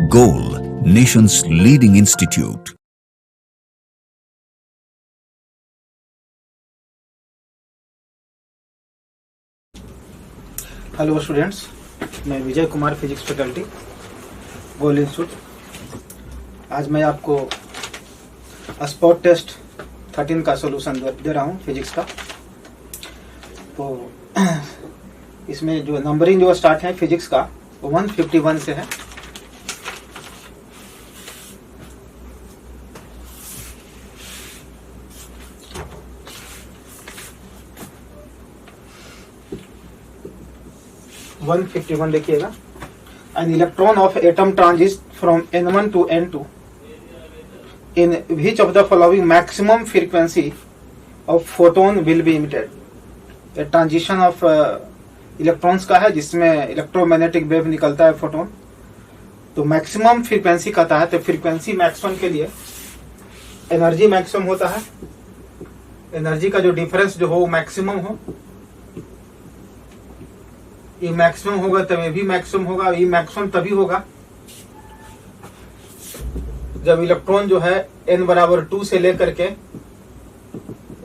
Goal, nation's leading institute. Hello students, मैं Vijay Kumar, physics faculty, गोल institute. आज मैं आपको स्पॉट टेस्ट 13 का सॉल्यूशन दे रहा हूँ फिजिक्स का। तो इसमें जो नंबरिंग जो स्टार्ट है फिजिक्स का वो 151 से है। देखिएगा। An electron of atom transits from N1 to N2 in which of the following maximum frequency of photon will be emitted? ये ट्रांजिशन ऑफ इलेक्ट्रॉन्स का है जिसमें इलेक्ट्रोमैग्नेटिक वेव निकलता है फोटोन। तो मैक्सिमम फ्रीक्वेंसी कहता है, तो फ्रीक्वेंसी मैक्सिमम के लिए एनर्जी मैक्सिमम होता है। एनर्जी का जो डिफरेंस जो हो मैक्सिमम हो, ये मैक्सिमम होगा तब ये भी मैक्सिमम होगा। ये मैक्सिमम तभी होगा जब इलेक्ट्रॉन जो है n बराबर 2 से लेकर के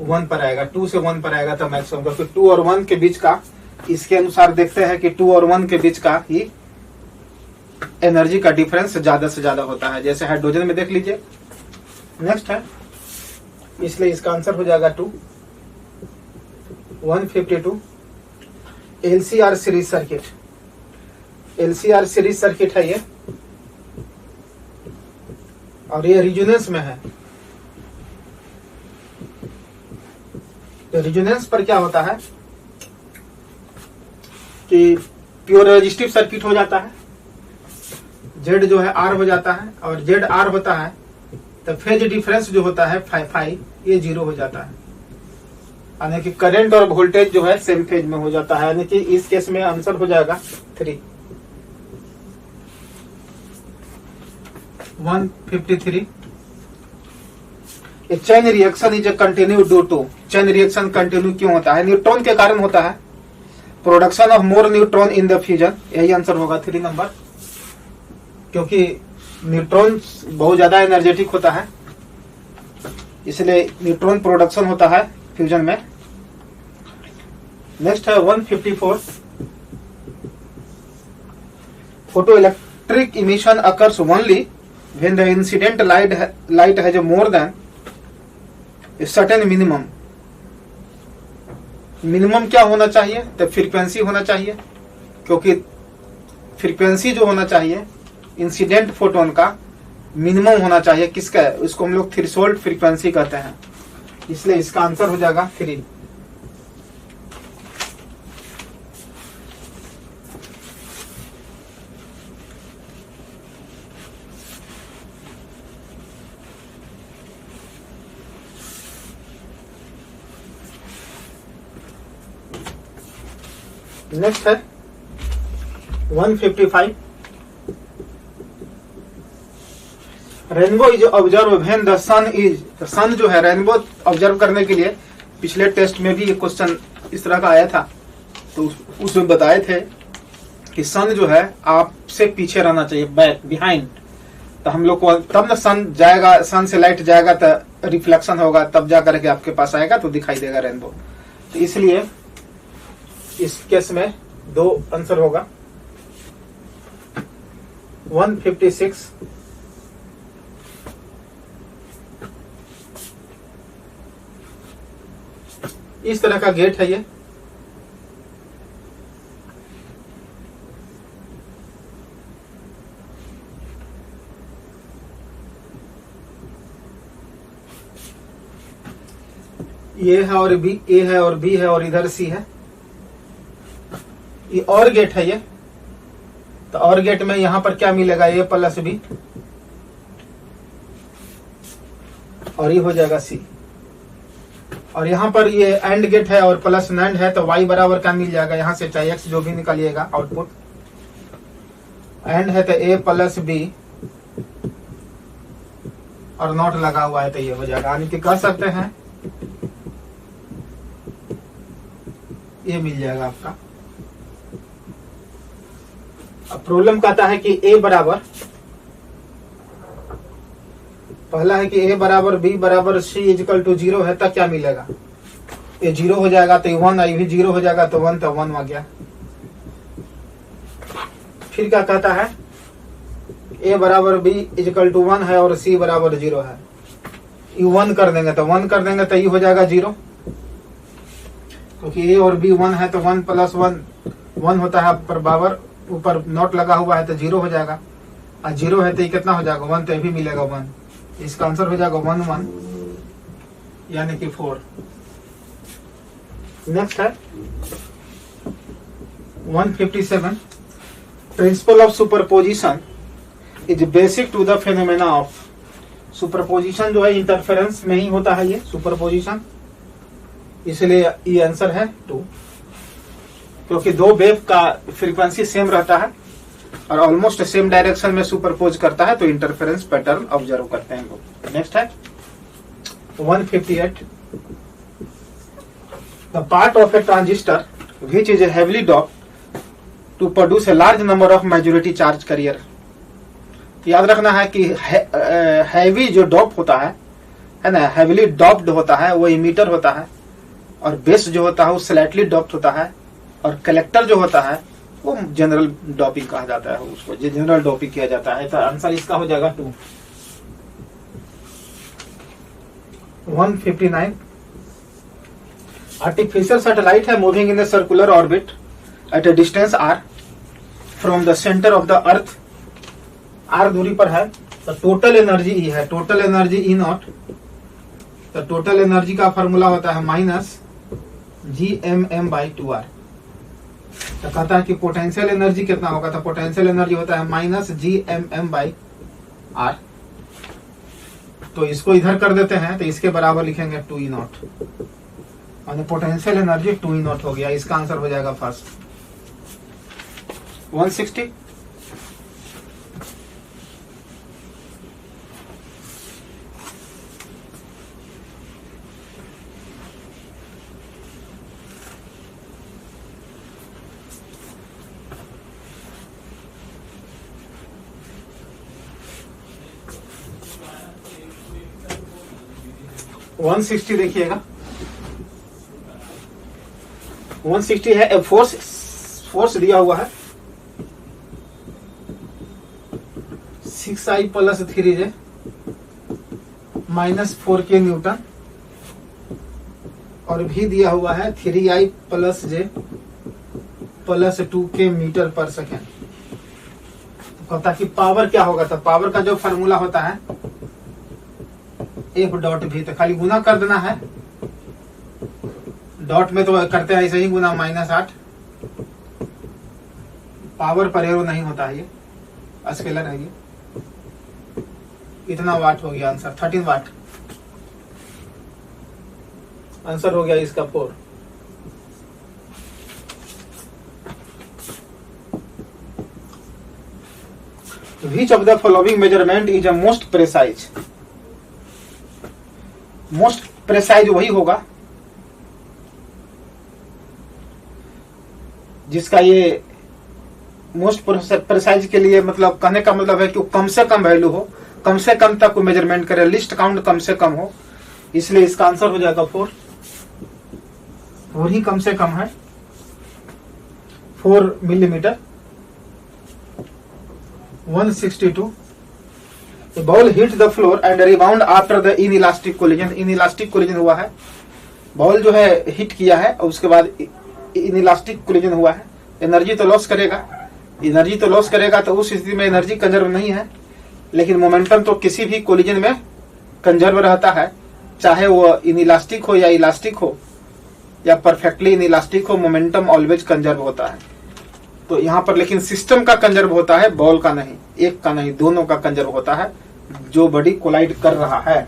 1 पर आएगा। 2 से 1 पर आएगा तब मैक्सिमम, क्योंकि 2 और 1 के बीच का, इसके अनुसार देखते हैं कि 2 और 1 के बीच का ही एनर्जी का डिफरेंस ज्यादा से ज्यादा होता है। जैसे हाइड्रोजन में देख लीजिए। नेक्स्ट है, इसलिए इसका आंसर हो जाएगा 2। 152 LCR series circuit. LCR series circuit है ये, और ये रिजोनेंस में है। तो रिजोनेंस पर क्या होता है कि प्योर रेजिस्टिव सर्किट हो जाता है। Z जो है R हो जाता है, और Z R होता है तो फेज डिफरेंस जो होता है फाई ये 0 हो जाता है। यानी कि करंट और वोल्टेज जो है सेम फेज में हो जाता है। यानी कि इस केस में आंसर हो जाएगा 3। 153 chain reaction is continue due to. Chain reaction continue क्यों होता है? न्यूट्रॉन के कारण होता है। Production of more neutron in the fusion, यही आंसर होगा 3 नंबर, क्योंकि न्यूट्रॉन बहुत ज्यादा एनर्जेटिक होता है, इसलिए न्यूट्रॉन प्रोडक्शन होता है फ्यूजन में। नेक्स्ट है 154 photo electric emission occurs only when the incident light has more than a certain minimum. Minimum क्या होना चाहिए? तो फ्रीक्वेंसी होना चाहिए, क्योंकि फ्रीक्वेंसी जो होना चाहिए इंसिडेंट फोटोन का मिनिमम होना चाहिए। किसका? उसको हम लोग थ्रेशोल्ड फ्रीक्वेंसी कहते हैं, इसलिए इसका आंसर हो जाएगा 3। नेक्स्ट है 155 rainbow is observe when the sun is. Sun जो है रेनबो ऑब्जर्व करने के लिए पिछले टेस्ट में भी ये क्वेश्चन इस तरह का आया था, तो उसमें बताए थे कि सन जो है आपसे पीछे रहना चाहिए, बैक बिहाइंड। तो हम लोग को तब ना सन जाएगा, सन से लाइट जाएगा तो रिफ्लेक्शन होगा, तब जा करके आपके पास आएगा तो दिखाई देगा रेनबो। तो इसलिए इस केस में 2 आंसर होगा। 156 इस तरह का गेट है ये। ये है और बी, ए है और बी है, और इधर सी है। ये और गेट है ये। तो और गेट में यहां पर क्या मिलेगा? ए प्लस बी, और ये हो जाएगा सी। और यहाँ पर ये एंड गेट है और प्लस नैंड है, तो y बराबर क्या मिल जाएगा? यहाँ से चाहे x जो भी निकालिएगा आउटपुट। एंड है तो a प्लस बी और नॉट लगा हुआ है, तो ये हो जाएगा। यानी कि कह सकते हैं ये मिल जाएगा आपका। अब प्रॉब्लम कहता है कि a बराबर पहला है कि ए बराबर बी बराबर सी इजिकल टू 0 है, तब क्या मिलेगा? ये 0 हो जाएगा तो 1, आई भी 0 हो जाएगा तो 1, तो 1 आ गया। फिर क्या कहता है? ए बराबर बी इजिकल टू 1 है और सी बराबर 0 है। ये 1 कर देंगे तो 1 कर देंगे तो ये हो जाएगा 0, क्योंकि ए और बी 1 है तो 1 प्लस 1 होता है, पर बराबर ऊपर नॉट लगा हुआ है तो 0 हो जाएगा, और 0 है तो ये कितना हो जाएगा? 1, तो ये भी मिलेगा 1। इसका आंसर हो जाएगा 1 1, यानी कि 4। नेक्स्ट है 157, principle of superposition is basic to the phenomena of. Superposition जो है इंटरफेरेंस में ही होता है, ये सुपरपोजिशन, इसलिए ये आंसर है 2, क्योंकि दो वेव का फ्रीक्वेंसी सेम रहता है और ऑलमोस्ट सेम डायरेक्शन में सुपरपोज करता है, तो इंटरफेरेंस पैटर्न ऑब्जर्व करते हैं लोग। नेक्स्ट है 158, the part of a transistor which is heavily doped to produce a large number of majority charge carrier. याद रखना है कि हैवी जो डॉप होता है ना, हैवीली डॉप्ड होता है, वो इमीटर होता है, और बेस जो होता है वो स्लाइटली डॉप्ड होता है, और कलेक्टर जो होता है वो जनरल डॉपिंग कहा जाता है, उसको जनरल डॉपिंग किया जाता है। तो आंसर इसका हो जाएगा 2। 159, आर्टिफिशियल सैटेलाइट है moving in the circular orbit at a distance r from the centre of the earth. r दूरी पर है, तो टोटल एनर्जी ई है, टोटल एनर्जी ई नॉट। तो टोटल एनर्जी का फॉर्मूला होता है माइनस GMM/2r। तो कहता है कि पोटेंशियल एनर्जी कितना होगा? तो पोटेंशियल एनर्जी होता है माइनस GMM/r। तो इसको इधर कर देते हैं, तो इसके बराबर लिखेंगे 2E0, और पोटेंशियल एनर्जी 2E0 हो गया। इसका आंसर हो जाएगा फर्स्ट। 160, देखिएगा 160 है, फोर्स दिया हुआ है 6I + 3J - 4K न्यूटन, और भी दिया हुआ है 3I + J + 2K मीटर पर सेकेंड। तो कहता कि पावर क्या होगा? तो पावर का जो फार्मूला होता है F डॉट भी, तो खाली गुना कर देना है, डॉट में तो करते हैं ऐसे ही गुना -8। पावर पर एरो नहीं होता है, ये स्केलर है। ये इतना वाट हो गया आंसर, 13 वाट आंसर हो गया इसका 4। Which of the following measurement is a most precise? Most precise वही होगा जिसका ये मोस्ट प्रेसाइज के लिए मतलब कहने का मतलब है कि वो कम से कम वैल्यू हो, कम से कम तक वो मेजरमेंट करे, लिस्ट काउंट कम से कम हो, इसलिए इसका आंसर हो जाएगा 4। वही कम से कम है 4 millimetre. 162, The ball hit the floor and rebound after the inelastic collision। inelastic collision हुआ है, बॉल जो है हिट किया है और उसके बाद inelastic collision हुआ है। एनर्जी तो लॉस करेगा, एनर्जी तो लॉस करेगा, तो उस स्थिति में एनर्जी कंजर्व नहीं है, लेकिन मोमेंटम तो किसी भी कोलिजन में कंजर्व रहता है, चाहे वो इनइलास्टिक हो या इलास्टिक हो या परफेक्टली इनइलास्टिक हो, मोमेंटम ऑलवेज कंजर्व होता है। तो यहाँ पर लेकिन सिस्टम का कंजर्व होता है, बॉल का नहीं, एक का नहीं, दोनों का कंजर्व होता है जो बॉडी कोलाइड कर रहा है।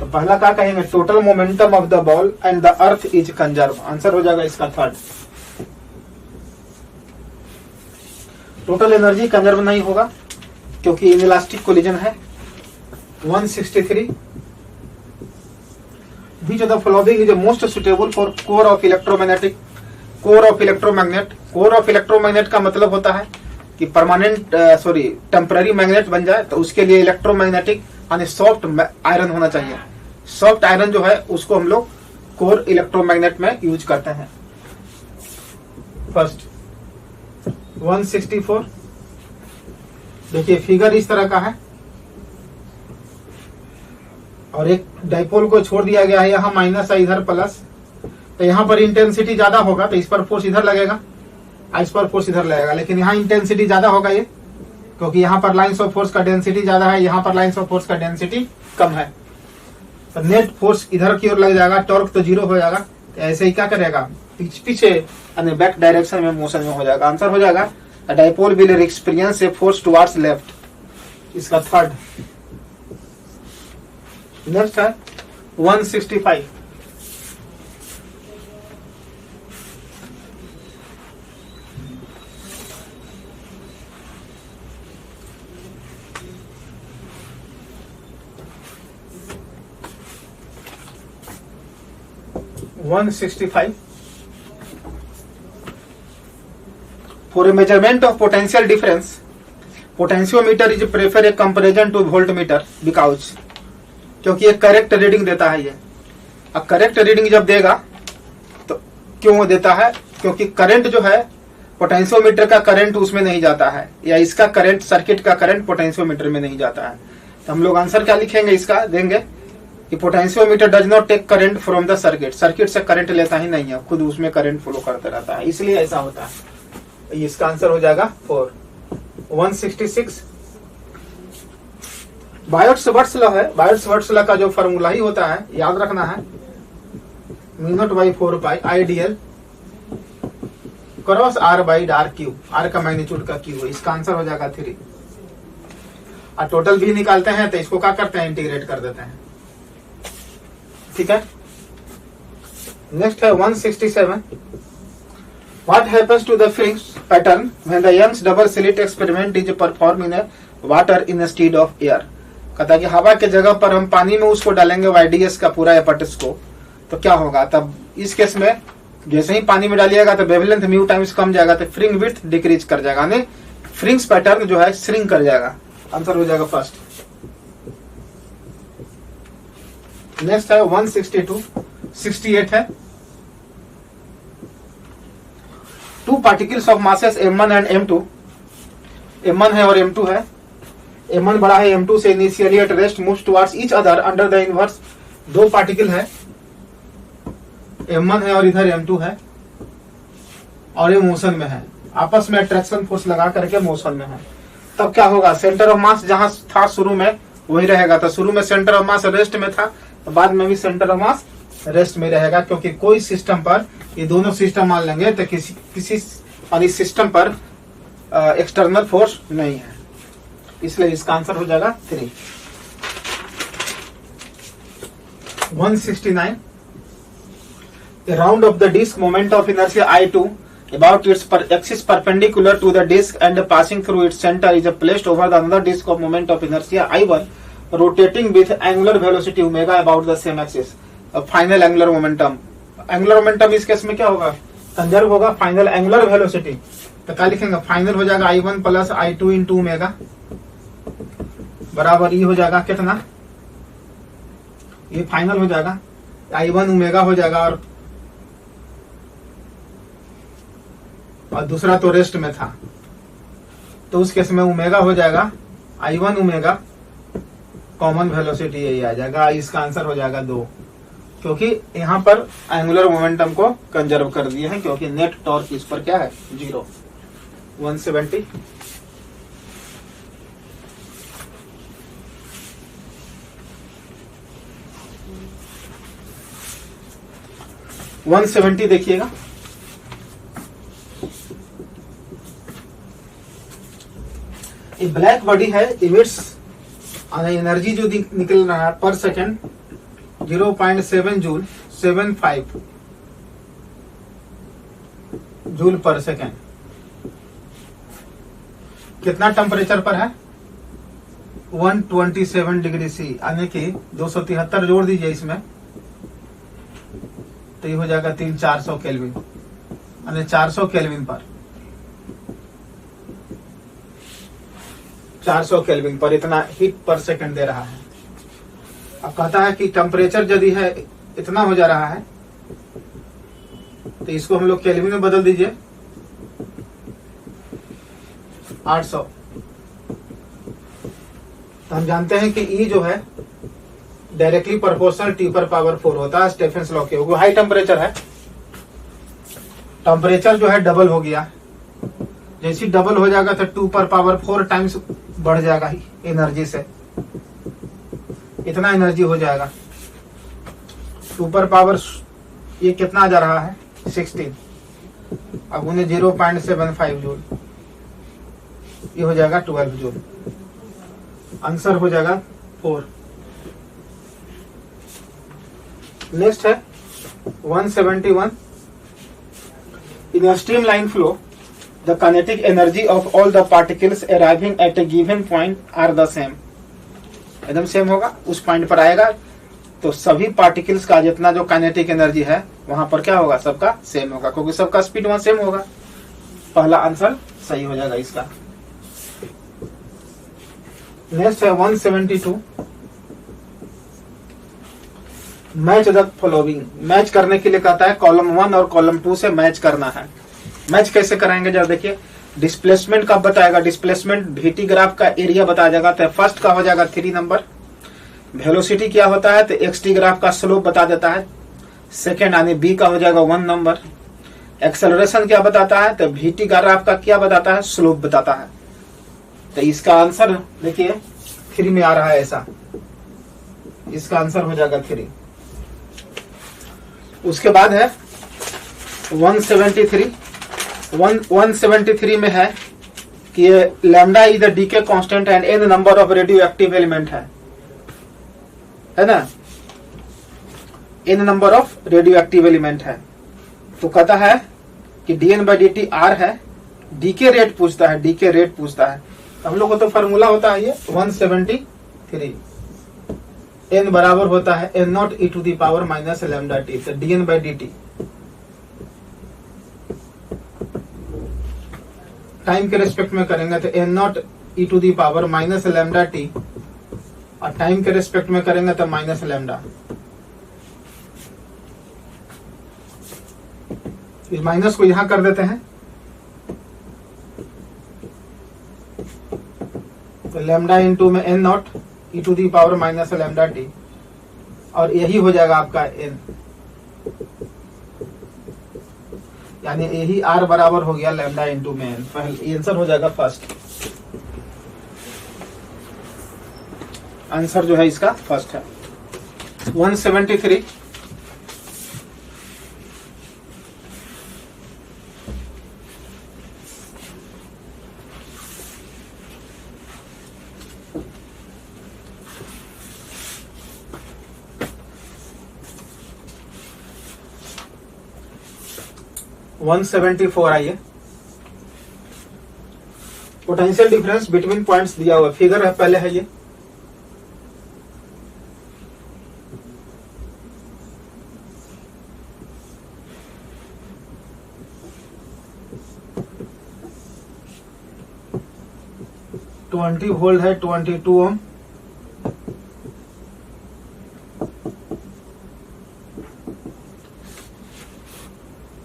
तो पहला क्या कहेंगे? Total momentum of the ball and the earth is conserve. Answer हो जाएगा इसका 3rd। टोटल एनर्जी कंजर्व नहीं होगा क्योंकि इनइलास्टिक कोलिजन है। 163, which of the following is the most suitable for core of electromagnetic? Core of electromagnet. Core of electromagnet का मतलब होता है कि परमानेंट टेम्पररी मैग्नेट बन जाए, तो उसके लिए इलेक्ट्रोमैग्नेटिक यानी सॉफ्ट आयरन होना चाहिए। सॉफ्ट आयरन जो है उसको हम लोग कोर इलेक्ट्रोमैग्नेट में यूज करते हैं। फर्स्ट 164, देखिए फिगर इस तरह का है और एक डाइपोल को छोड़ दिया गया है, यहाँ माइनस है इधर प्लस, तो यहाँ पर इंटेंसिटी ज्यादा होगा तो इस पर फोर्स इधर लगेगा, इस पर फोर्स इधर लगेगा, लेकिन यहाँ इंटेंसिटी ज्यादा होगा ये, क्योंकि यहाँ पर लाइंस ऑफ फोर्स का डेंसिटी ज्यादा है, यहाँ पर लाइंस ऑफ फोर्स का डेंसिटी कम है, तो नेट फोर्स इधर की ओर लग जाएगा, टॉर्क तो जीरो हो जाएगा। तो ऐसे ही क्या करेगा, पीछे यानी बैक डायरेक्शन में मोशन में हो जाएगा। आंसर हो जाएगा dipole will experience a force towards left, इसका थर्ड। नेक्स्ट है 165, For a measurement of potential difference, potentiometer is prefer a comparison to voltmeter because क्योंकि ये करेक्ट रीडिंग देता है। ये अब करेक्ट रीडिंग जब देगा तो क्यों देता है, क्योंकि करंट जो है पोटेंशियोमीटर का करंट उसमें नहीं जाता है, या इसका करंट सर्किट का करंट पोटेंशियोमीटर में नहीं जाता है। तो हम लोग आंसर क्या लिखेंगे, इसका देंगे कि potentiometer does not take current from the circuit, circuit से करंट लेता ही नहीं है, खुद उसमें करंट फ्लो करता रहता है, इसलिए ऐसा होता है। इसका आंसर हो जाएगा 4। 166 बायोट्स-वर्ट्स लॉ है। बायोट्स-वर्ट्स लॉ का जो फॉर्मूला ही होता है, याद रखना है, μ0/4π ideal cross r by r q, r का मैग्नीट्यूड का क्यू है। इसका आंसर हो जाएगा 3। और टोटल भी निकालते हैं तो इसको क्या करते हैं, इंटीग्रेट कर देते हैं। ठीक है। नेक्स्ट है 167, What happens to the fringe pattern when the Young's double slit experiment is performed in a water instead of air? कहता है कि हवा के जगह पर हम पानी में उसको डालेंगे YDS का पूरा एपर्टस को, तो क्या होगा, तब इस केस में जैसे ही पानी में डालिएगा तो वेवलेंथ म्यू टाइम्स कम जाएगा, तो फ्रिंग विड्थ डिक्रीज कर जाएगा, यानी फ्रिंग्स पैटर्न जो है श्रिंक कर जाएगा। आंसर हो जाएगा फर्स्ट। नेक्स्ट है 162, 68 है। Two particles of masses m1 and m2, m1 है और m2 है, m1 बड़ा है m2 से, initially at rest moves towards each other under the inverse. दो पार्टिकल है, m1 है और इधर m2 है, और ये मोशन में है, आपस में अट्रैक्शन फोर्स लगा करके मोशन में है। तब क्या होगा, सेंटर ऑफ मास जहां था शुरू में वही रहेगा, तो शुरू में सेंटर ऑफ मास रेस्ट में था, तो बाद में भी सेंटर ऑफ मास रेस्ट में रहेगा, क्योंकि कोई सिस्टम पर, ये दोनों सिस्टम मान लेंगे तो किसी सिस्टम पर एक्सटर्नल फोर्स नहीं है, इसलिए इसका आंसर हो जाएगा 3। 169, round of the disc moment of inertia I2 about its axis perpendicular to the disk and passing through its center is placed over the another disk of moment of inertia I1 rotating with angular velocity omega about the same axis. Final angular momentum, angular momentum इस case में क्या होगा, conserve होगा final angular velocity, तो क्या लिखेंगे, final हो जाएगा I1 plus I2 into omega बराबर ये हो जाएगा कितना, ये फाइनल हो जाएगा I1 ओमेगा हो जाएगा, और दूसरा तो रेस्ट में था, तो उस केस में ओमेगा हो जाएगा I1 ओमेगा, कॉमन वेलोसिटी यही आ जाएगा। इसका आंसर हो जाएगा 2, क्योंकि यहाँ पर एंगुलर मोमेंटम को कंजर्व कर दिए हैं, क्योंकि नेट टॉर्क इस पर क्या है, 0। 170, देखिएगा, ये ब्लैक बॉडी है, इमिट्स एनर्जी जो निकल रहा है पर सेकेंड 0.7 जूल 75 जूल पर सेकेंड। कितना टेम्परेचर पर है, 127 डिग्री सी, यानी कि 273 जोड़ दीजिए इसमें, तो ये हो जाएगा 400 केल्विन, यानी 400 केल्विन पर, 400 केल्विन पर इतना हीट पर सेकंड दे रहा है। अब कहता है कि टेम्परेचर यदि है इतना हो जा रहा है तो इसको हम लोग केल्विन में बदल दीजिए 800। तो हम जानते हैं कि E जो है डायरेक्टली प्रोपोर्शनल T पर पावर 4 होता है स्टेफेंस लॉ के। वो हाई टेम्परेचर है, टेम्परेचर जो है डबल हो गया, जैसे डबल हो जाएगा तो 2 पर पावर 4 टाइम्स बढ़ जाएगा एनर्जी से, इतना एनर्जी हो जाएगा। 2 पर पावर ये कितना जा रहा है 16, अब उन्हें 0.75 जूल, ये हो जाएगा 12 जूल। आंसर हो जाएगा 4। नेक्स्ट है 171। In a streamline flow, the kinetic energy of all the particles arriving at a given point are the same. एकदम सेम होगा, उस पॉइंट पर आएगा तो सभी पार्टिकल्स का जितना जो काइनेटिक एनर्जी है वहां पर क्या होगा, सबका सेम होगा, क्योंकि सबका स्पीड वहां सेम होगा। पहला आंसर सही हो जाएगा इसका। नेक्स्ट है 172। Match the following. मैच करने के लिए कहता है कॉलम 1 और कॉलम 2 से मैच करना है। मैच कैसे कराएंगे जरा देखिए। डिस्प्लेसमेंट का बताएगा, डिस्प्लेसमेंट VT ग्राफ का एरिया बता जाएगा, तो फर्स्ट का हो जाएगा 3 नंबर। वेलोसिटी क्या होता है तो XT ग्राफ का स्लोप बता देता है। सेकेंड यानी B का हो जाएगा 1 नंबर। एक्सेलरेशन क्या बताता है तो VT ग्राफ का क्या बताता है, स्लोप बताता है। तो इसका आंसर देखिए 3 में आ रहा है ऐसा, इसका आंसर हो जाएगा 3। उसके बाद है 173। 173 में है कि ये lambda is the decay constant and n number of radio active element है ना, n number of radio active element है। तो कहता है कि dN/dt R है, डीके रेट पूछता है, डीके रेट पूछता है। हम लोग को तो फॉर्मूला होता है ये 173, n बराबर होता है n0 e to the power minus lambda t. तो dN/dt टाइम के रेस्पेक्ट में करेंगे तो n0 e to the power minus lambda t, और टाइम के रेस्पेक्ट में करेंगे तो माइनस लैम्डा। इस माइनस को यहां कर देते हैं तो लैम्डा इंटू में n0 e to the power minus lambda t, और यही हो जाएगा आपका n, यानी यही R बराबर हो गया लैम्डा इंटू में n। पहले आंसर हो जाएगा फर्स्ट, आंसर जो है इसका फर्स्ट है। 173। आइए, पोटेंशियल डिफरेंस बिटवीन पॉइंट्स दिया हुआ फिगर है, पहले है ये। ट्वेंटी वोल्ट है, 22 ओम।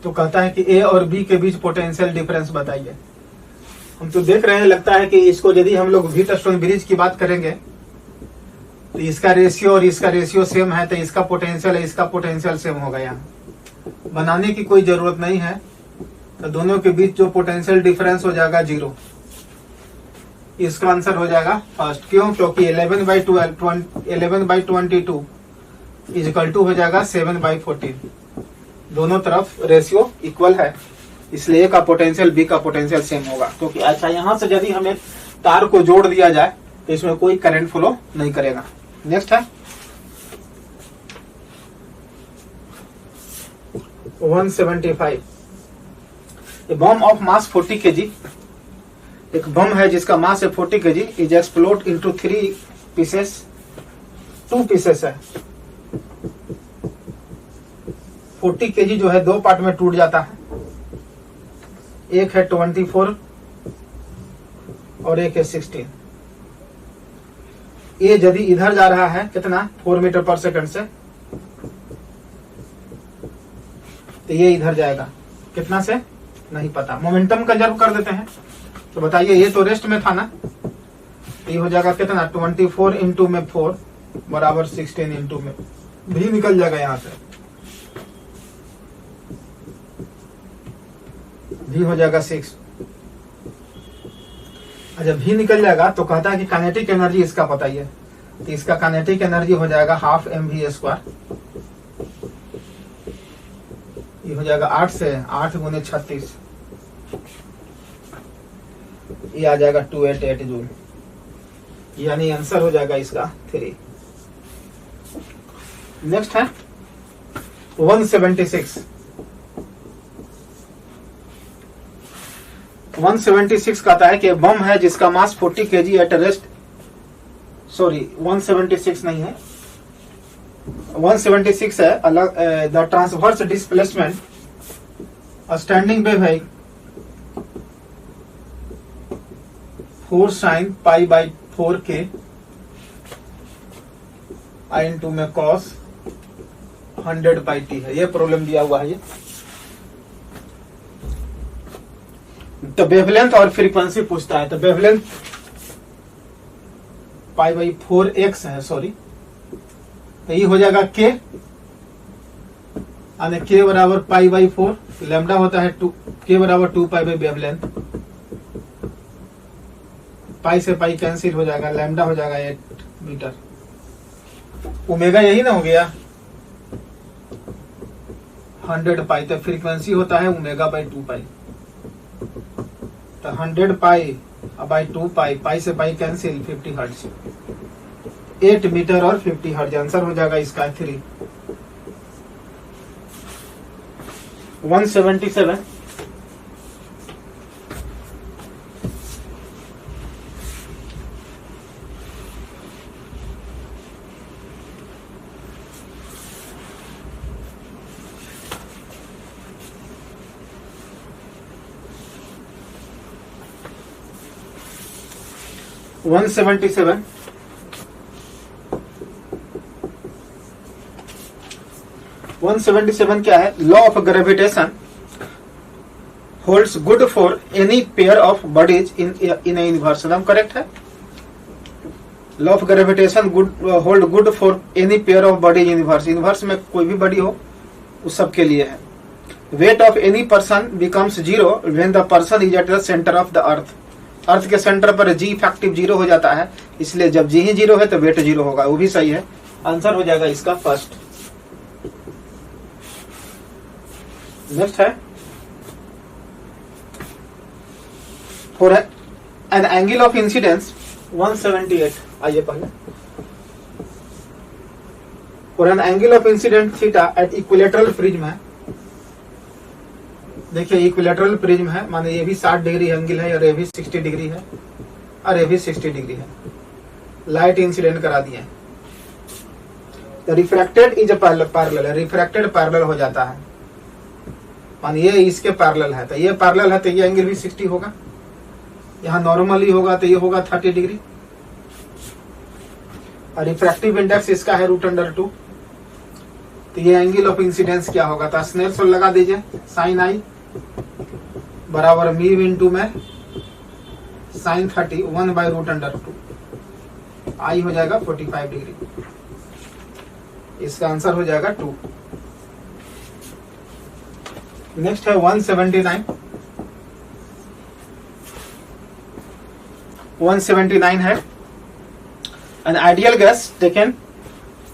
तो कहता है कि ए और बी के बीच पोटेंशियल डिफरेंस बताइए। हम तो देख रहे हैं, लगता है कि इसको यदि हम लोग व्हीटस्टोन ब्रिज की बात करेंगे तो इसका रेशियो और इसका रेशियो सेम है, तो इसका पोटेंशियल है, इसका पोटेंशियल सेम होगा। यहाँ बनाने की कोई जरूरत नहीं है, तो दोनों के बीच जो पोटेंशियल डिफरेंस हो जाएगा 0। इसका आंसर हो जाएगा फर्स्ट। क्यों? क्योंकि 11/22 इज इक्वल टू हो जाएगा 7/14। दोनों तरफ रेशियो इक्वल है, इसलिए ए का पोटेंशियल बी का पोटेंशियल सेम होगा। क्योंकि अच्छा यहां से यदि हमें तार को जोड़ दिया जाए तो इसमें कोई करंट फ्लो नहीं करेगा। नेक्स्ट है 175। ए बम ऑफ मास 40 kg, एक बम है जिसका मास है 40 kg, is explode into 3 pieces. 2 pieces है, 40 kg जो है 2 पार्ट में टूट जाता है। एक है 24 और एक है 16। ये यदि इधर जा रहा है कितना 4 मीटर पर सेकंड से, तो ये इधर जाएगा कितना से नहीं पता, मोमेंटम कंजर्व कर देते हैं। तो बताइए ये तो रेस्ट में था ना, ये हो जाएगा कितना 24 इंटू में 4 बराबर 16 इंटू में भी निकल जाएगा यहां से, भी हो जाएगा 6। जब भी निकल जाएगा तो कहता है कि काइनेटिक एनर्जी इसका बताइए, तो इसका काइनेटिक एनर्जी हो जाएगा हाफ mv²। ये हो जाएगा 8 से 8 गुने 36, ये आ जाएगा 288 जूल, यानी आंसर हो जाएगा इसका 3। नेक्स्ट है 176। 176 कहता है कि बम है जिसका मास 40 kg एट रेस्ट, सॉरी 176 नहीं है, 176 है अलग। The transverse displacement standing wave है 4 sin π/4k आई इंटू में cos 100πt है। ये प्रॉब्लम दिया हुआ है ये। तो वेवलेंथ और फ्रीक्वेंसी पूछता है, तो वेवलेंथ π/4x है, सॉरी, तो ये हो जाएगा k, यानी k बराबर π/4, लैम्डा होता है 2, k बराबर 2π वेवलेंथ, पाई से पाई कैंसिल हो जाएगा, लैम्डा हो जाएगा 8 मीटर। ओमेगा यही ना हो गया 100π, तो फ्रीक्वेंसी होता है ω/2π, तो 100π/2π, पाई से पाई कैंसिल 50 हर्ट्ज, 8 मीटर और 50 हर्ट्ज। आंसर हो जाएगा इसका 3। 177। वन 177 क्या है? Law of gravitation holds good for any pair of bodies in A universe. एकदम करेक्ट है। Law of gravitation hold good for any pair of bodies universe. Universe में कोई भी बॉडी हो उस सब के लिए है। Weight of any person becomes zero when the person is at the centre of the earth. Earth के सेंटर पर जी इफेक्टिव जीरो हो जाता है, इसलिए जब जी ही जीरो है तो वेट जीरो होगा। वो भी सही है, आंसर हो जाएगा इसका फर्स्ट। नेक्स्ट है for an angle of incidence 178। आइए पहले, for an angle of incident theta at equilateral prism है। देखिए इक्विलेटरल प्रिज्म है, माने ये भी 60 डिग्री एंगल है और ये भी 60 डिग्री है और ये भी 60 डिग्री है। लाइट इंसिडेंट करा दिए। रिफ्रैक्टेड इज पैरेलल है, रिफ्रैक्टेड पैरेलल हो जाता है, माने ये इसके पैरेलल है, तो ये पैरेलल है तो ये एंगल भी 60 होगा। यहाँ नॉर्मली होगा तो ये होगा 30 डिग्री। और रिफ्रैक्टिव इंडेक्स इसका है √2, तो ये एंगल ऑफ इंसिडेंस क्या होगा? तो स्नेल्स लॉ लगा दीजिए, साइन आई बराबर म्यू इंटू में साइन 30 1/√2, आई हो जाएगा 45 डिग्री। इसका आंसर हो जाएगा 2। नेक्स्ट है 179। 179 है an ideal gas taken,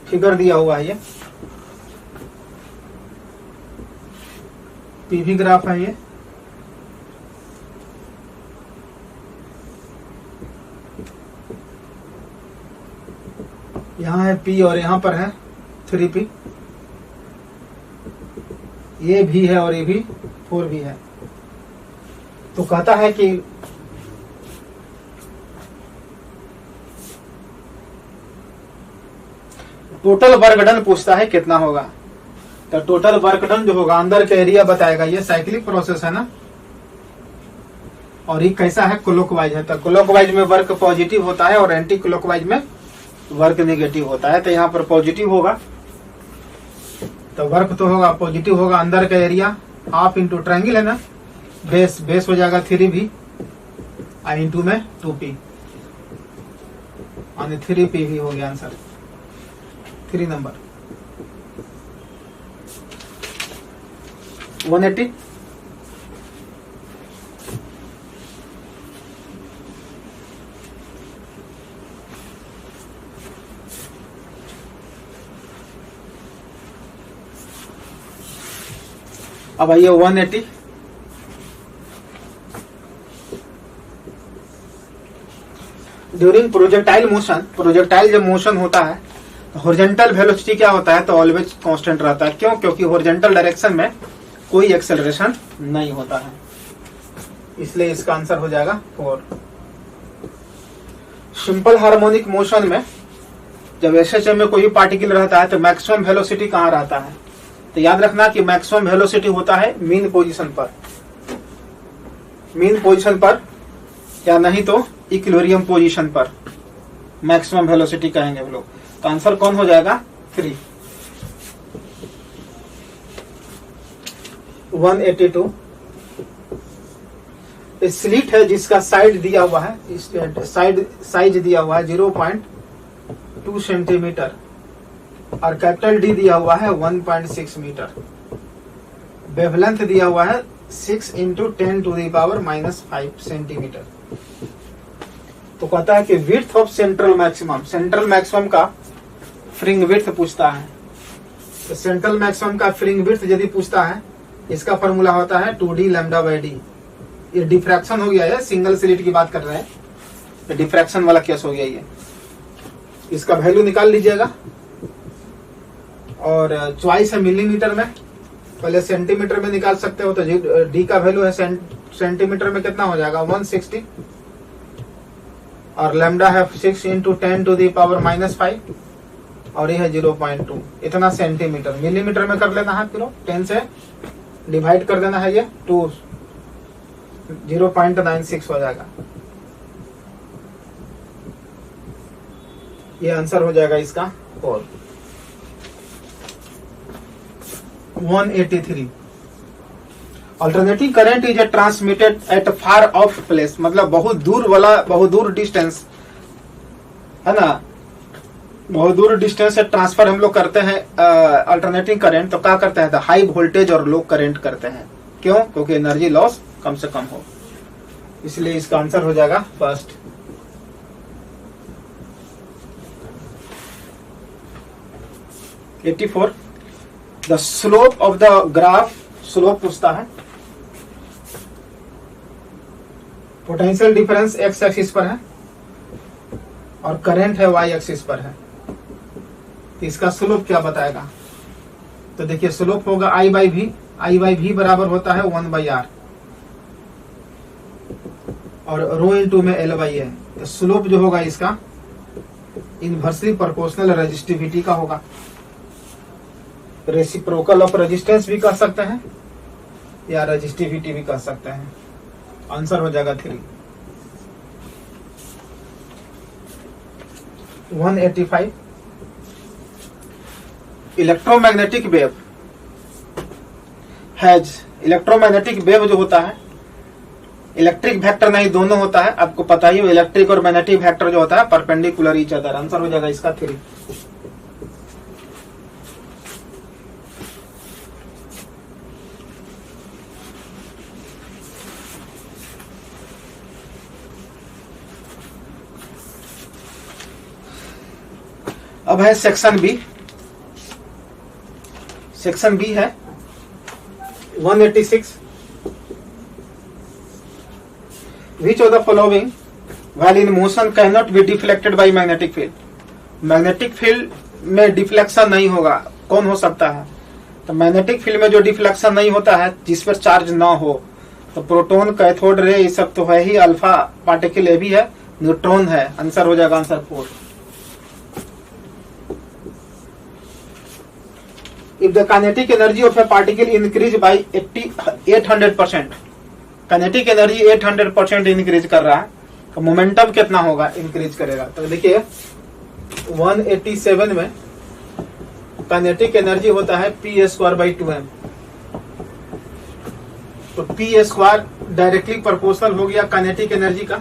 figure दिया हुआ है, ये पीवी ग्राफ है। ये यहाँ है P और यहाँ पर है 3P। ये भी है और ये भी 4 भी है। तो कहता है कि टोटल वर्क डन पूछता है कितना होगा। तो टोटल वर्क डन जो होगा अंदर का एरिया बताएगा। ये साइक्लिक प्रोसेस है ना, और ये कैसा है? क्लॉकवाइज है। तो क्लॉकवाइज में वर्क पॉजिटिव होता है और एंटी क्लॉकवाइज में वर्क नेगेटिव होता है। तो यहाँ पर पॉजिटिव होगा, तो वर्क तो होगा पॉजिटिव होगा। अंदर का एरिया हाफ इंटू ट्रायंगल है ना, बेस हो जाएगा 3b आई इंटू में 2p, 3p भी हो गया आंसर 3 नंबर 180। अब आइए 180। ड्यूरिंग प्रोजेक्टाइल मोशन, प्रोजेक्टाइल जब मोशन होता है तो हॉरिजॉन्टल वेलोसिटी क्या होता है, तो ऑलवेज कांस्टेंट रहता है। क्यों? क्योंकि हॉरिजॉन्टल डायरेक्शन में कोई एक्सेलरेशन नहीं होता है, इसलिए इसका आंसर हो जाएगा 4। सिंपल हार्मोनिक मोशन में जब एसएचएम में कोई पार्टिकल रहता है तो मैक्सिमम वेलोसिटी कहाँ रहता है, तो याद रखना कि मैक्सिमम वेलोसिटी होता है मीन पोजीशन पर, मीन पोजीशन पर या नहीं तो इक्विलिब्रियम पोजीशन पर मैक्सिमम वेलोसिटी कहेंगे हम लोग। तो आंसर कौन हो जाएगा 3। 182 स्लिट है जिसका साइड दिया हुआ है, साइड साइज दिया हुआ है 0.2 सेंटीमीटर और कैपिटल डी दिया हुआ है 1.6 मीटर। वेवलेंथ दिया हुआ है 6 इंटू 10⁻⁻5 सेंटीमीटर। तो कहता है कि width of central maximum, central maximum का फ्रिंग विड्थ पूछता है। तो सेंट्रल मैक्सिमम का फ्रिंग विड्थ यदि पूछता है, इसका फॉर्मूला होता है 2d लैम्डा बाई डी। ये डिफ्रैक्शन हो गया है, सिंगल स्लिट की बात कर रहे हैं, तो डिफ्रैक्शन वाला केस हो गया ये। इसका वैल्यू निकाल लीजिएगा और चॉइस है मिलीमीटर में, पहले सेंटीमीटर में निकाल सकते हो। तो डी का वैल्यू है सेंटीमीटर में कितना हो जाएगा 160 और लैम्डा है 6 इंटू 10⁻⁻5 और ये है 0.2, इतना सेंटीमीटर। मिलीमीटर में कर लेना है, फिर 10 से डिवाइड कर देना है, ये 2 0.96 हो जाएगा। ये आंसर हो जाएगा इसका 4। 183 alternating current is transmitted at far of place, मतलब बहुत दूर डिस्टेंस है ना, बहुत दूर डिस्टेंस से ट्रांसफर हम लोग करते हैं अल्टरनेटिंग करंट। तो क्या करते हैं, तो हाई वोल्टेज और लो करंट करते हैं। क्यों? क्योंकि एनर्जी लॉस कम से कम हो, इसलिए इसका आंसर हो जाएगा first. The slope of the graph, slope पूछता है। पोटेंशियल डिफरेंस एक्स एक्सिस पर है और करंट है वाई एक्सिस पर है, तो इसका स्लोप क्या बताएगा। तो देखिए स्लोप होगा आई बाई भी बराबर होता है 1/r और रो इंटू में एल बाई है। तो स्लोप जो होगा इसका इनवर्सली प्रोपोर्शनल रेजिस्टिविटी का होगा। रेसिप्रोकल ऑफ रेजिस्टेंस भी कह सकते हैं या रेजिस्टिविटी भी कह सकते हैं। आंसर हो जाएगा 3। 185 electromagnetic wave has, electromagnetic wave जो होता है इलेक्ट्रिक वेक्टर नहीं, दोनों होता है, आपको पता ही है। इलेक्ट्रिक और मैग्नेटिक वेक्टर जो होता है परपेंडिकुलर ईच अदर। आंसर हो जाएगा इसका 3। अब है सेक्शन बी। सेक्शन बी है 186 Which of the following while in motion cannot be deflected by magnetic field? Magnetic field में डिफ्लेक्शन नहीं होगा, कौन हो सकता है। तो मैग्नेटिक फील्ड में जो डिफ्लेक्शन नहीं होता है, जिस पर चार्ज ना हो, तो प्रोटॉन, कैथोड रे, ये सब तो है ही। अल्फा पार्टिकल ये भी है, न्यूट्रॉन है। आंसर हो जाएगा answer 4। If the kinetic energy of a particle increase by 800%, kinetic energy 800% increase कर रहा है, तो मोमेंटम कितना होगा, इंक्रीज करेगा। तो देखिए 187 में काइनेटिक एनर्जी होता है p²/2m। तो p² डायरेक्टली प्रोपोर्शनल हो गया काइनेटिक एनर्जी का।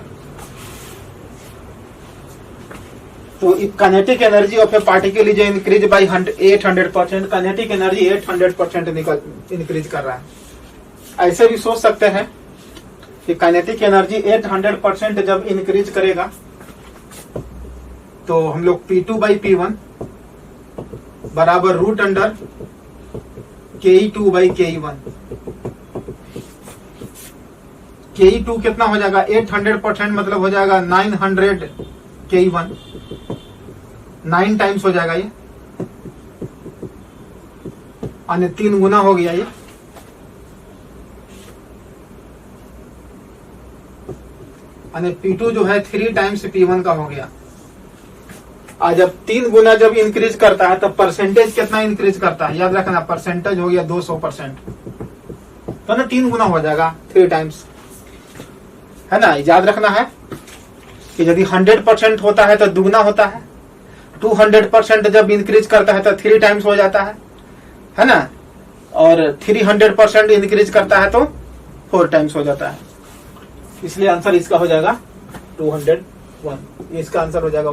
तो kinetic energy of A particle is increase by 800%। Kinetic energy 800% increase कर रहा है। ऐसे भी सोच सकते हैं कि काइनेटिक एनर्जी 800% जब इंक्रीज करेगा तो हम लोग P2/P1 बराबर √अंडर KE2/KE1। KE2 कितना हो जाएगा? 800% मतलब हो जाएगा 900 KE1। 9 टाइम्स हो जाएगा ये, यानी 3 गुना हो गया ये। यानी P2 जो है 3 टाइम्स P1 का हो गया। आज जब 3 गुना जब इंक्रीज करता है तब परसेंटेज कितना इंक्रीज करता है? याद रखना, परसेंटेज हो गया 200%, तो ना 3 गुना हो जाएगा 3 टाइम्स, है ना। याद रखना है कि यदि 100% होता है तो दुगना होता है, 200% जब इंक्रीज करता है तो 3 टाइम्स हो जाता है ना, और 300% इंक्रीज करता है तो 4 टाइम्स हो जाता है। इसलिए आंसर इसका हो जाएगा 201। इसका आंसर हो जाएगा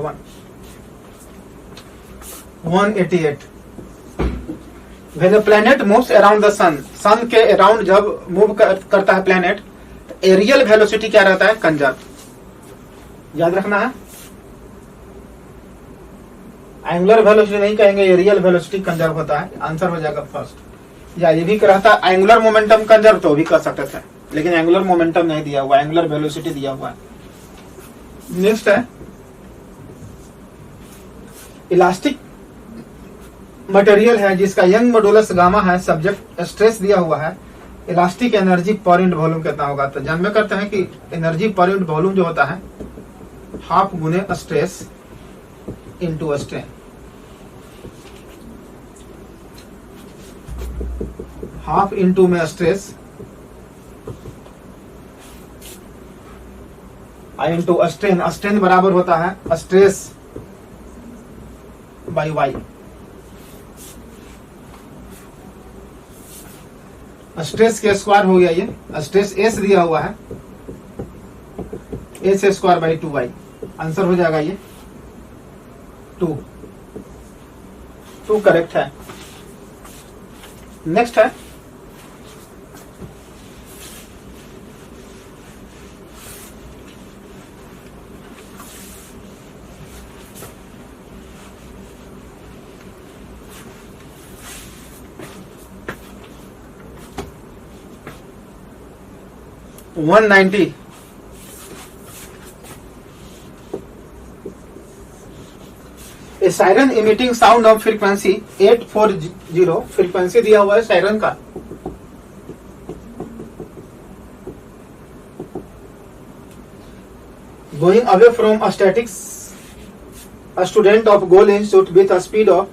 188। When a planet moves around the sun, सन के अराउंड जब मूव करता है प्लेनेट, एरियल वेलोसिटी क्या रहता है? कंजर्व। याद रखना है, एंगुलर वेलोसिटी नहीं कहेंगे, एरियल वेलोसिटी कंजर्व होता है। आंसर हो जाएगा फर्स्ट। या ये भी रहता है एंगुलर मोमेंटम कंजर्व, तो भी कर सकते थे, लेकिन एंगुलर मोमेंटम नहीं दिया हुआ, एंगुलर वेलोसिटी दिया हुआ है। नेक्स्ट है इलास्टिक मटेरियल है जिसका यंग मॉडुलस गामा है, सब्जेक्ट स्ट्रेस दिया हुआ है, elastic energy per unit volume कितना होगा? तो जन्म करते हैं कि एनर्जी पर यूनिट वॉल्यूम जो होता है हाफ गुने stress into strain. Half into में स्ट्रेस इंटू स्ट्रेन। स्ट्रेन बराबर होता है स्ट्रेस बाई वाई। स्ट्रेस के स्क्वायर हो गया ये, स्ट्रेस एस दिया हुआ है, S²/2y। आंसर हो जाएगा ये 2 करेक्ट है। नेक्स्ट है (190). A siren emitting sound of frequency 840, frequency दिया हुआ है सायरन का, going away from a statics, a student of Goal Institute with a speed of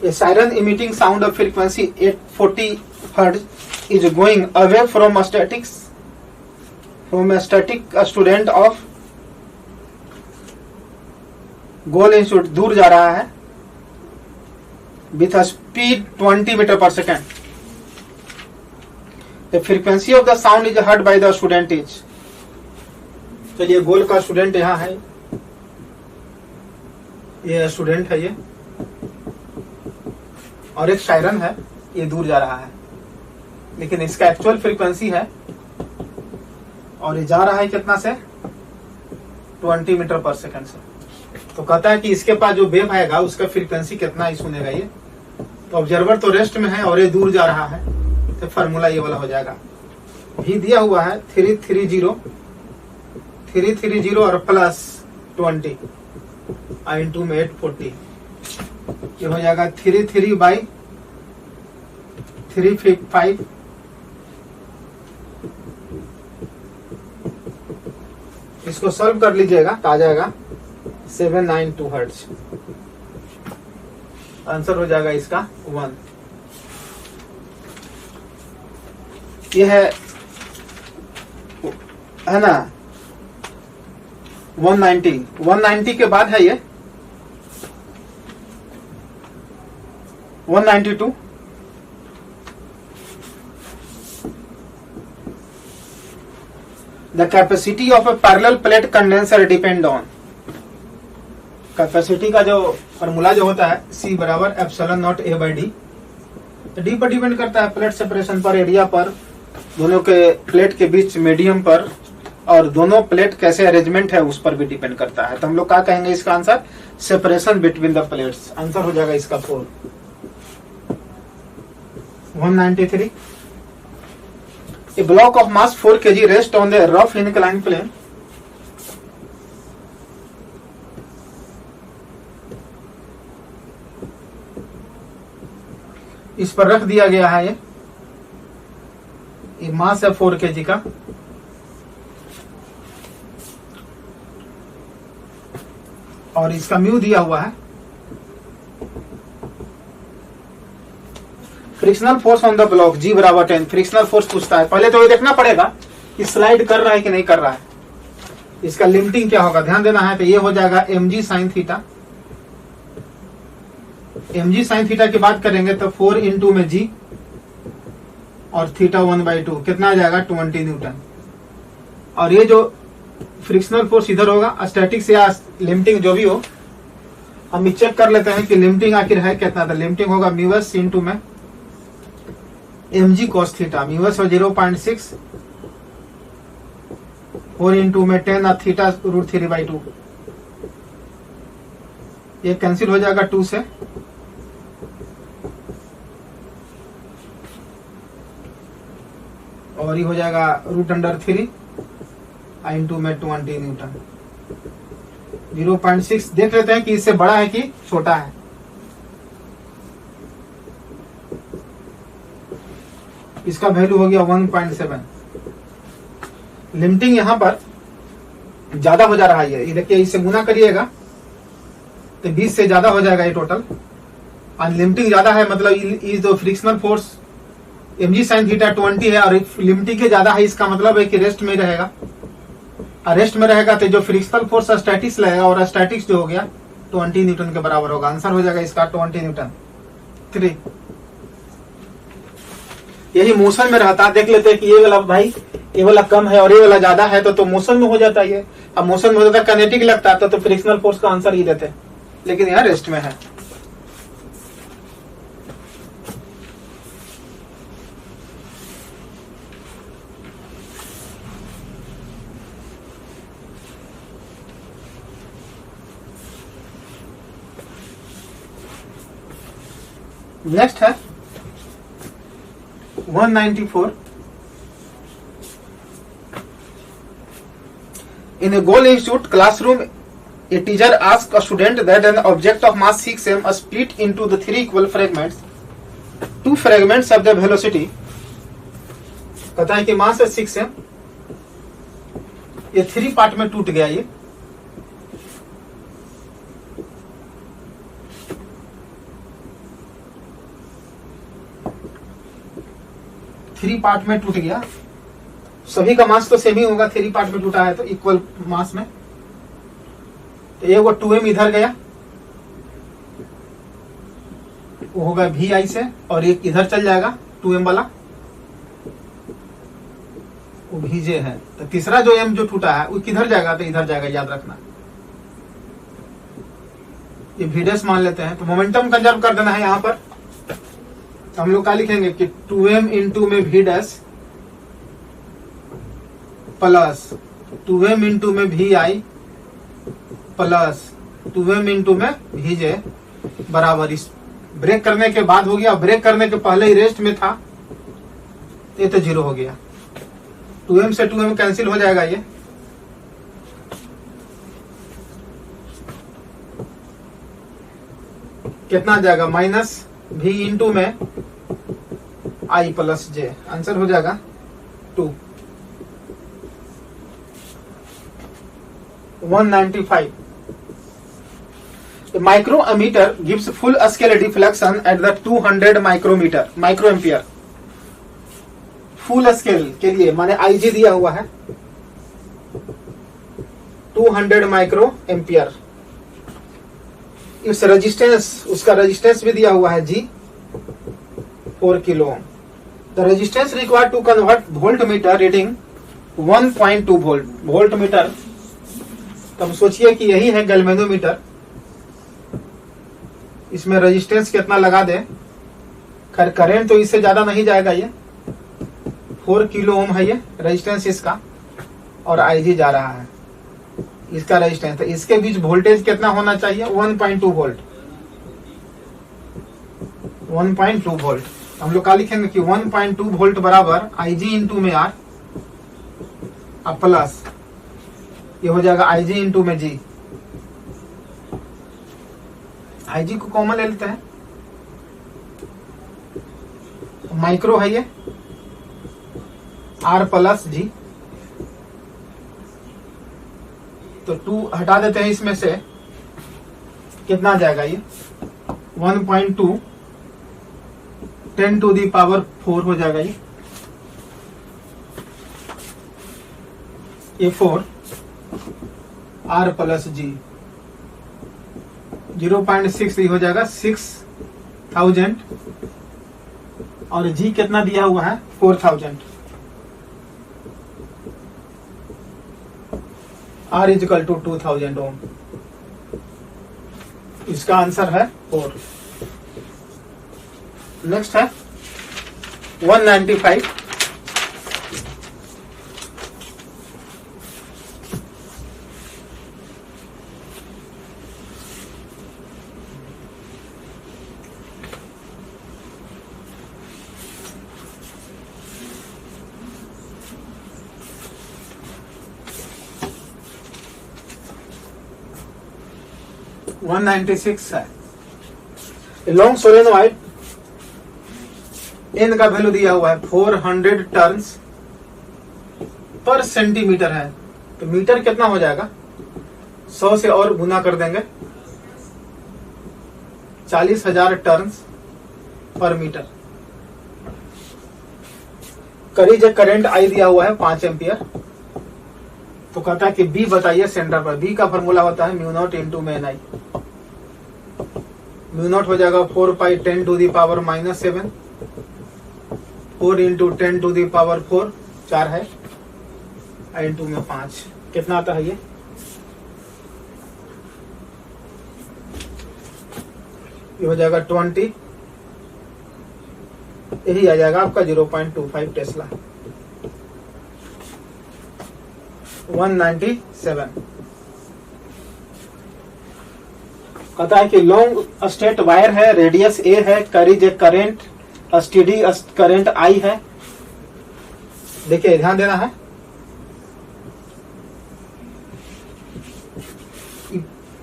a siren emitting sound of frequency 840 Hz is going away from a static student of Goal Institute, दूर जा रहा है with a speed 20 meter per second. The frequency of the sound is heard by the student is, चलिए गोल का student यहाँ है, ये student है ये, और एक सायरन है, ये दूर जा रहा है, लेकिन इसका एक्चुअल फ्रीक्वेंसी है और ये जा रहा है कितना से? 20 मीटर पर सेकंड से। तो कहता है कि इसके पास जो वेव आएगा उसका फ्रीक्वेंसी कितना ही सुनेगा ये। तो ऑब्जर्वर तो रेस्ट में है और ये दूर जा रहा है, तो फार्मूला ये वाला हो जाएगा। भी दिया हुआ है 330 और प्लस 20 इंटू में 840, ये हो जाएगा 33/355 इसको सॉल्व कर लीजिएगा तो आ जाएगा 792 हर्ट्ज। आंसर हो जाएगा इसका 1। ये है ना 190 के बाद है ये 192, the capacity of A parallel plate condenser depend on, capacity का जो फॉर्मूला जो होता है C बराबर epsilon not A by D, तो डी पर डिपेंड करता है प्लेट सेपरेशन पर, एरिया पर, दोनों के प्लेट के बीच मीडियम पर, और दोनों प्लेट कैसे अरेंजमेंट है उस पर भी डिपेंड करता है। तो हम लोग क्या कहेंगे इसका answer, separation between the plates, answer हो जाएगा इसका 4। 193, a block of mass 4 kg rest on the rough incline plane, इस पर रख दिया गया है, ये मास है 4 kg का, और इसका म्यू दिया हुआ है। Frictional force on the block G बराबर 10, फ्रिक्शनल फोर्स पूछता है, पहले तो ये देखना पड़ेगा कि स्लाइड कर रहा है कि नहीं कर रहा है, इसका लिमिटिंग क्या होगा ध्यान देना है। तो ये हो जाएगा mg sine theta, mg sine theta की बात करेंगे तो 4 इंटू में g और थीटा 1/2 कितना आ जाएगा 20 न्यूटन, और ये जो फ्रिक्शनल फोर्स इधर होगा, स्टैटिक्स या लिमिटिंग जो भी हो, हम चेक कर लेते हैं कि लिमिटिंग आखिर है कितना। था लिमिटिंग होगा म्यूएस इंटू में mg cos थीटा, म्यूएस हो 0.6, 4 इंटू में 10 और थीटा √3/2, ये कैंसिल हो जाएगा 2 से, और ये हो जाएगा √3 इंटू में 20 न्यूटन। 0.6 देख लेते हैं कि इससे बड़ा है कि छोटा है। इसका वैल्यू हो गया 1.7। लिमिटिंग यहां पर ज्यादा हो जा रहा है, ये देखिए इससे गुना करिएगा तो 20 से ज्यादा हो जाएगा ये टोटल, और लिमिटिंग ज्यादा है मतलब इस जो frictional force mg sin theta 20 है और लिमिटिंग के ज्यादा है, इसका मतलब है कि रेस्ट में रहेगा, और रेस्ट में रहेगा तो जो फ्रिक्शनल फोर्स स्टैटिक्स लगेगा, और स्टैटिक्स जो हो गया 20 न्यूटन के बराबर होगा, आंसर हो जाएगा इसका 20 न्यूटन। 3 यही मोशन में रहता, देख लेते हैं कि ये वाला भाई ये वाला कम है और ये वाला ज्यादा है, तो मोशन में हो जाता है ये, अब मोशन में होता है काइनेटिक लगता है तो फ्रिक्शनल फोर्स का आंसर ही देते हैं, लेकिन यहाँ रेस्ट में है। नेक्स्ट है 194, in a Goal Institute classroom, a teacher asks a student that an object of mass 6 m is split into the 3 equal fragments. 2 fragments have the velocity, कहता है कि मास है 6 m, ये 3 पार्ट में टूट गया, ये थ्री पार्ट में टूट गया, सभी का मास तो सेम ही होगा, 3 पार्ट में टूटा है तो इक्वल मास में, तो ये वो 2m इधर गया, वो होगा vi से, और एक इधर चल जाएगा 2m वाला, वो vj है, तो तीसरा जो m जो टूटा है वो किधर जाएगा, तो इधर जाएगा, याद रखना, ये v' मान लेते हैं। तो मोमेंटम कंजर्व कर देना है यहाँ पर, हम लोग क्या लिखेंगे कि 2m इंटू में v' प्लस 2m इंटू में vi प्लस 2m इंटू में vj बराबर, इस ब्रेक करने के बाद हो गया, ब्रेक करने के पहले ही रेस्ट में था, ये तो 0 हो गया, 2m से 2m कैंसिल हो जाएगा, ये कितना आ जाएगा माइनस v इंटू में i प्लस j, आंसर हो जाएगा 2। 195, a microammeter gives full scale deflection at the 200 microampere. Full scale के लिए माने IG दिया हुआ है 200 माइक्रो एम्पियर। इस रेजिस्टेंस, उसका रेजिस्टेंस भी दिया हुआ है G 4 kilo ohm. The resistance required to convert volt meter reading 1.2 volt. Volt meter तब सोचिए कि यही है गैल्वेनोमीटर, इसमें रेजिस्टेंस कितना लगा दे। खैर करंट तो इससे ज्यादा नहीं जाएगा, ये 4 किलो ओम है ये रेजिस्टेंस इसका, और IG जा रहा है इसका रेजिस्टेंस। तो इसके बीच वोल्टेज कितना होना चाहिए? 1.2 वोल्ट। 1.2 वोल्ट हम लोग क्या लिखेंगे कि 1.2 वोल्ट बराबर IG इंटू में R अब प्लस ये हो जाएगा IG इंटू में G। IG को कॉमन ले लेते हैं, माइक्रो है ये, R प्लस G। तो 2 हटा देते हैं इसमें से, कितना जाएगा ये? 1.2 10 टू दी पावर 4 हो जाएगा ये 4 R प्लस G 0.6 हो जाएगा 6000, और G कितना दिया हुआ है? 4000। R इजिकल टू 2000 ओम। इसका आंसर है 4। नेक्स्ट है 195। है लॉन्ग सोलेनोइड, एन का वैल्यू दिया हुआ है 400 टर्न्स पर सेंटीमीटर है। तो मीटर कितना हो जाएगा? 100 से और गुना कर देंगे, 40,000 turns per metre. Curries current I दिया हुआ है 5 एम्पियर। तो कहता है कि बी बताइए सेंटर पर। बी का फॉर्मूला होता है म्यू नॉट इंटू में एन। म्यू नॉट हो जाएगा 4 pi 10 to the power -7, 4 into 10 to the power 4, 4 है, इंटू में 5 कितना आता है ये? हो जाएगा 20, यही आ जाएगा आपका 0.25 टेस्ला। 197 कहता है कि लॉन्ग स्ट्रेट वायर है, रेडियस ए है, करीज एक करंट, स्टेडी करंट आई है। देखिए ध्यान देना है,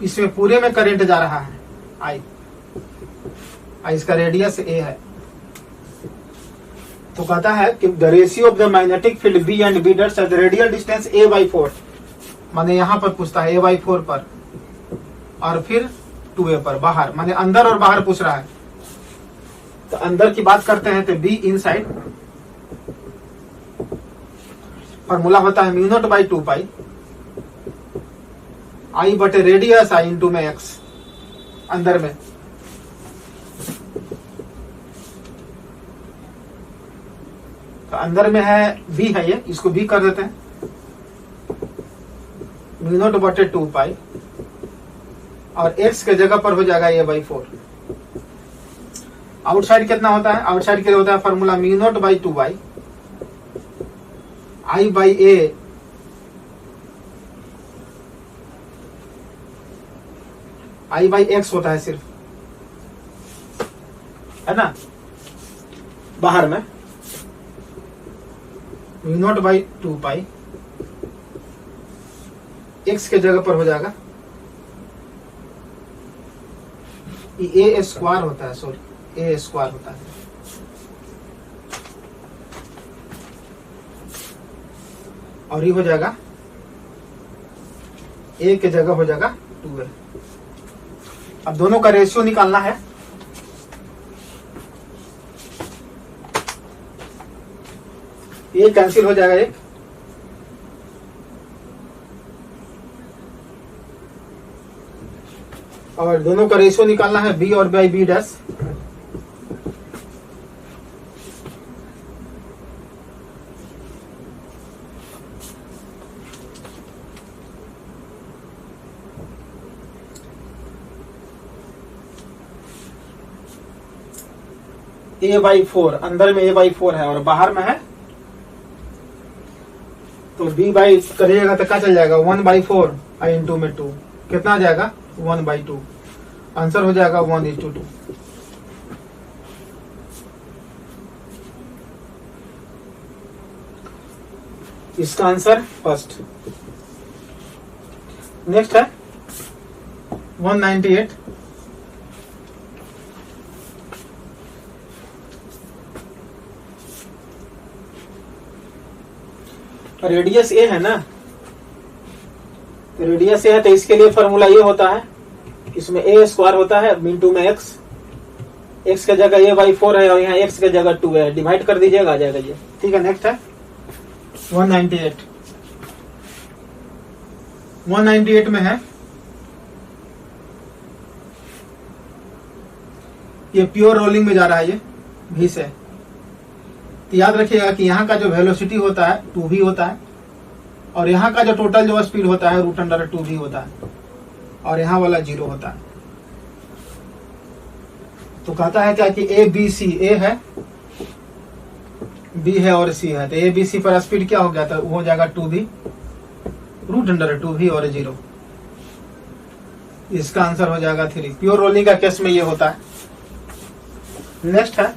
इसमें पूरे में करंट जा रहा है आई, इसका रेडियस ए है। तो कहता है कि the ratio of the magnetic field B and B dots at the radial distance a/4, माने यहां पर पूछता है a/4 पर, और फिर 2a पर बाहर, माने अंदर और बाहर पूछ रहा है। तो अंदर की बात करते हैं तो बी इनसाइड, फॉर्मूला होता है म्यू नॉट बाई 2 पाई आई बटे रेडियस आई इंटू में एक्स। अंदर में तो अंदर में है बी है ये, इसको बी कर देते हैं, म्यू नॉट बटे 2 पाई, और एक्स के जगह पर हो जाएगा a/4। आउटसाइड कितना होता है? आउटसाइड के लिए होता है formula mu naught by 2 by I by A I by x होता है सिर्फ, है ना। बाहर में mu naught by 2 pi, x के जगह पर हो जाएगा ए स्क्वायर होता है, सॉरी ए स्क्वायर होता है। और ये हो जाएगा ए के जगह हो जाएगा 2a। अब दोनों का रेशियो निकालना है। ये कैंसिल हो जाएगा एक, और दोनों का रेशियो निकालना है बी और बाई बी डैश। a/4, अंदर में a/4 है और बाहर में है, तो b बाई करिएगा तो क्या चल जाएगा 1/4 आई इंटू में 2, कितना आ जाएगा 1/2। आंसर हो जाएगा 1:2। इसका आंसर फर्स्ट। नेक्स्ट है 198। रेडियस ए है ना, तो रेडियस ए है तो इसके लिए फॉर्मूला ये होता है, इसमें ए स्क्वायर होता है इंटू में एक्स, एक्स की जगह a/4 है और यहाँ एक्स की जगह 2 है, डिवाइड कर दीजिएगा आ जाएगा ये। ठीक है, नेक्स्ट है 198। 198 में है ये प्योर रोलिंग में जा रहा है, ये भी से, तो याद रखिएगा कि यहाँ का जो वेलोसिटी होता है 2v होता है, और यहाँ का जो टोटल जो स्पीड होता है √2v होता है, और यहाँ वाला 0 होता है। तो कहता है क्या कि ए बी सी, ए है, बी है और सी है, तो ए बी सी पर स्पीड क्या हो गया था, वो हो जाएगा 2v √2v और 0। इसका आंसर हो जाएगा 3। प्योर रोलिंग का केस में ये होता है। नेक्स्ट है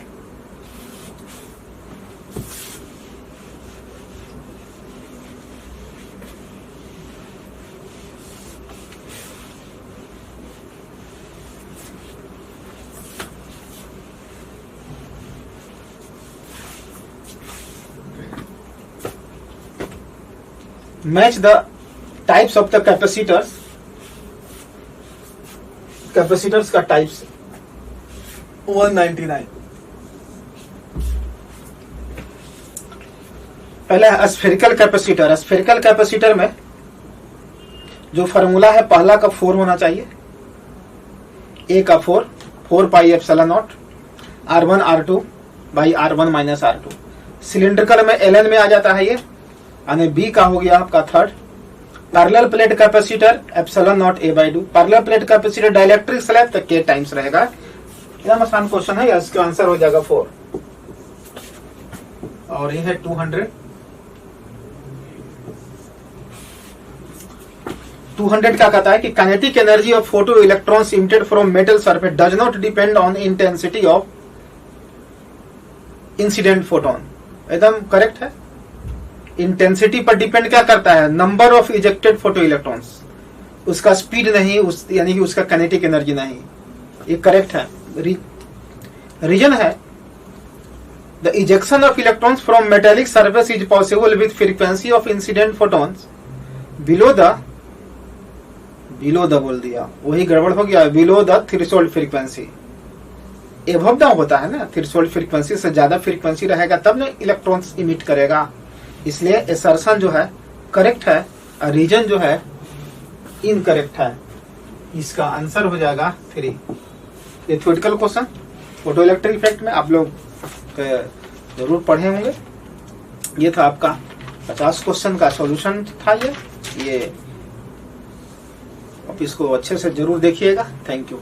'Match the types of the capacitors'। Capacitors का टाइप्स 199। पहला स्फेरिकल कैपेसिटर। स्फेरिकल कैपेसिटर में जो फार्मूला है, पहला का 4 होना चाहिए, ए का 4 pi epsilon not R1 R2 by R1 minus R2। Cylindrical में ln में आ जाता है ये, यानी बी का हो गया आपका 3rd। Parallel plate capacitor epsilon not a/2। Parallel plate capacitor dielectric slab तक के टाइम्स रहेगा। एकदम आसान क्वेश्चन है, इसका आंसर हो जाएगा 4। और ये है 200। 200 क्या कहता है कि kinetic energy of photo electrons emitted from metal surface does not depend on intensity of incident photon. एकदम करेक्ट है। इंटेंसिटी पर डिपेंड क्या करता है, number of ejected photo electrons, उसका स्पीड नहीं, यानी कि उसका काइनेटिक एनर्जी नहीं। ये करेक्ट है। रीजन है the ejection of electrons from metallic surface is possible with frequency of incident photons below the बोल दिया, वही गड़बड़ हो गया, below the threshold frequency. Above the होता है ना, थ्रेशोल्ड फ्रीक्वेंसी से ज्यादा फ्रीक्वेंसी रहेगा तब ना इलेक्ट्रॉन्स इमिट करेगा। इसलिए असर्शन जो है करेक्ट है और रीजन जो है इनकरेक्ट है। इसका आंसर हो जाएगा 3। ये theoretical question photo electric effect में आप लोग जरूर पढ़े होंगे। ये था आपका 50 क्वेश्चन का सॉल्यूशन था ये। आप इसको अच्छे से जरूर देखिएगा। Thank you.